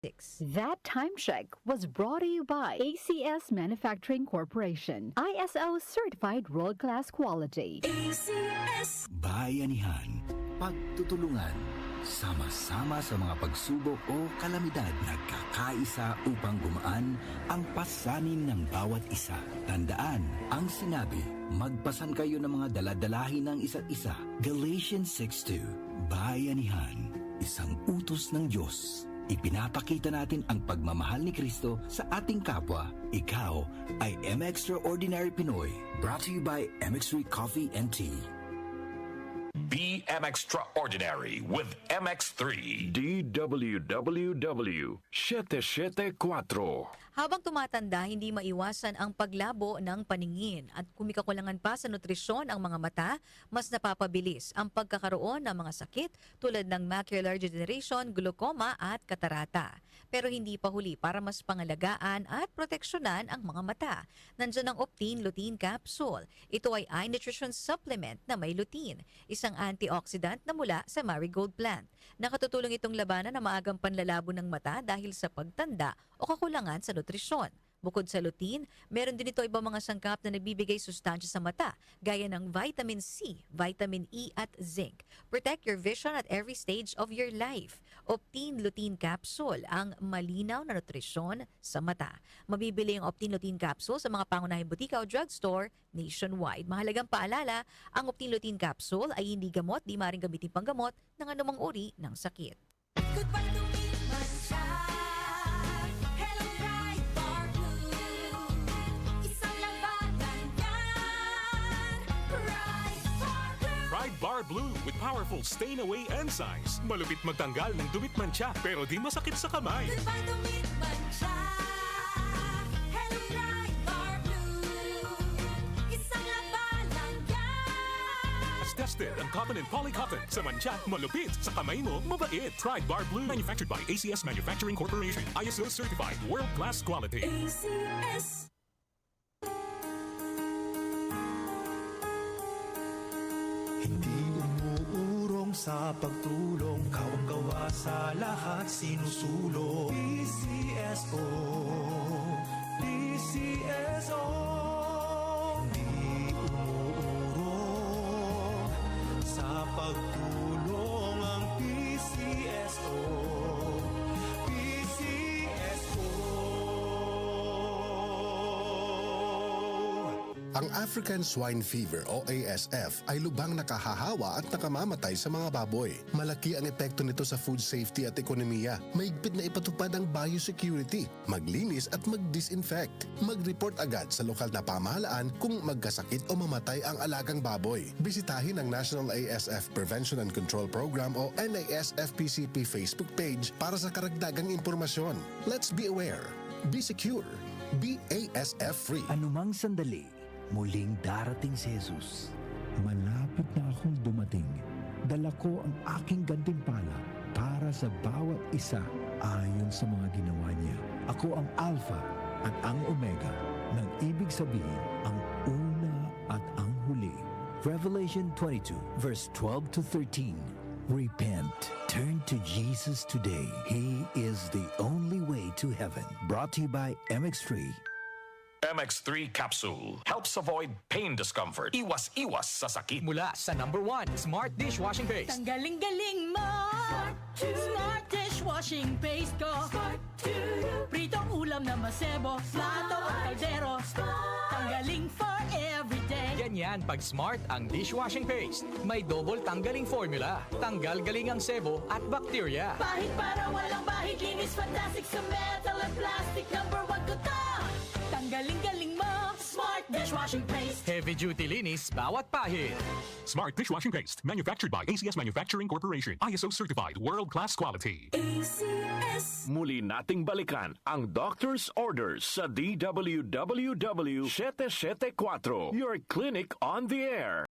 That time check was brought to you by ACS Manufacturing Corporation, ISO certified world-class quality. ACS. Bayanihan, pagtutulungan, sama-sama sa mga pagsubok o kalamidad, nagkakaisa upang gumaan ang pasanin ng bawat isa. Tandaan ang sinabi, magpasan kayo ng mga daladalahin ng isa't isa. Galatians 6:2. Bayanihan, isang utos ng Diyos. Ipinapakita natin ang pagmamahal ni Kristo sa ating kapwa. Ikaw ay M-Extraordinary Pinoy. Brought to you by MX3 Coffee and Tea. Be M-Extraordinary with MX3. DWWW 774. Habang tumatanda, hindi maiwasan ang paglabo ng paningin at kung may kakulangan pa sa nutrisyon ang mga mata, mas napapabilis ang pagkakaroon ng mga sakit tulad ng macular degeneration, glaucoma at katarata. Pero hindi pa huli para mas pangalagaan at proteksyonan ang mga mata. Nandiyan ang Optine Lutein Capsule. Ito ay eye nutrition supplement na may lutein, isang antioxidant na mula sa marigold plant. Nakatutulong itong labanan ang maagang panlalabo ng mata dahil sa pagtanda o kakulangan sa nutrisyon. Bukod sa lutein, meron din ito ibang mga sangkap na nagbibigay sustansya sa mata, gaya ng vitamin C, vitamin E at zinc. Protect your vision at every stage of your life. Optine Lutein Capsule, ang malinaw na nutrisyon sa mata. Mabibili ang Optine Lutein Capsule sa mga pangunahing butika o drugstore nationwide. Mahalagang paalala, ang Optine Lutein Capsule ay hindi gamot, di maaaring gamitin panggamot ng anumang uri ng sakit. Goodbye to me, Mancha. Hello, Bright Bar Blue. Isang labanan yan. Bright Bar Blue. Pride Bar Blue with powerful stain-away enzymes. Malupit magtanggal ng dumit mancha pero di masakit sa kamay. Goodbye to me, Mancha. Hello, Bright Bar Blue. Isang labanan yan. As tested ang cotton and polycotton. Sa mancha, malupit. Sa kamay mo, mabait. Pride Bar Blue. Manufactured by ACS Manufacturing Corporation. ISO certified world-class quality. ACS. Hindi umuurong sa pagtulong, kawang-gawa sa lahat sinusulong. PCSO, PCSO. Hindi umuurong sa pagtulong ang PCSO, PCSO. Ang African Swine Fever o ASF ay lubhang nakahahawa at nakamamatay sa mga baboy. Malaki ang epekto nito sa food safety at ekonomiya. Mahigpit na ipatupad ang biosecurity, maglinis at mag-disinfect. Mag-report agad sa lokal na pamahalaan kung magkasakit o mamatay ang alagang baboy. Bisitahin ang National ASF Prevention and Control Program o NASFPCP Facebook page para sa karagdagang impormasyon. Let's be aware, be secure, be ASF free. Anumang sandali, muling darating si Jesus. Malapit na akong dumating. Dala ko ang aking gantimpala para sa bawat isa ayon sa mga ginawa niya. Ako ang Alpha at ang Omega, nang ibig sabihin ang una at ang huli. Revelation 22 verse 12 to 13. Repent. Turn to Jesus today. He is the only way to heaven. Brought to you by MX3. MX3 Capsule helps avoid pain discomfort. Iwas-iwas sa sakit. Mula sa #1 Smart Dishwashing Paste. Tanggaling-galing mo. Smart dishwashing paste ko. Pritong ulam na masebo. Plato o kaldero. Tanggaling for everyday. Ganyan pag Smart ang dishwashing paste. May double tanggaling formula. Tanggal galing ang sebo at bakterya. Bahid para walang bahid. Linis fantastic sa metal at plastic. #1 ko to. Tanggaling-galing mo. Smart dishwashing paste. Heavy duty linis bawat pahid. Smart Dishwashing Paste. Manufactured by ACS Manufacturing Corporation. ISO certified world-class quality. ACS. Muli nating balikan ang doctor's orders sa DWWW 774. Your clinic on the air.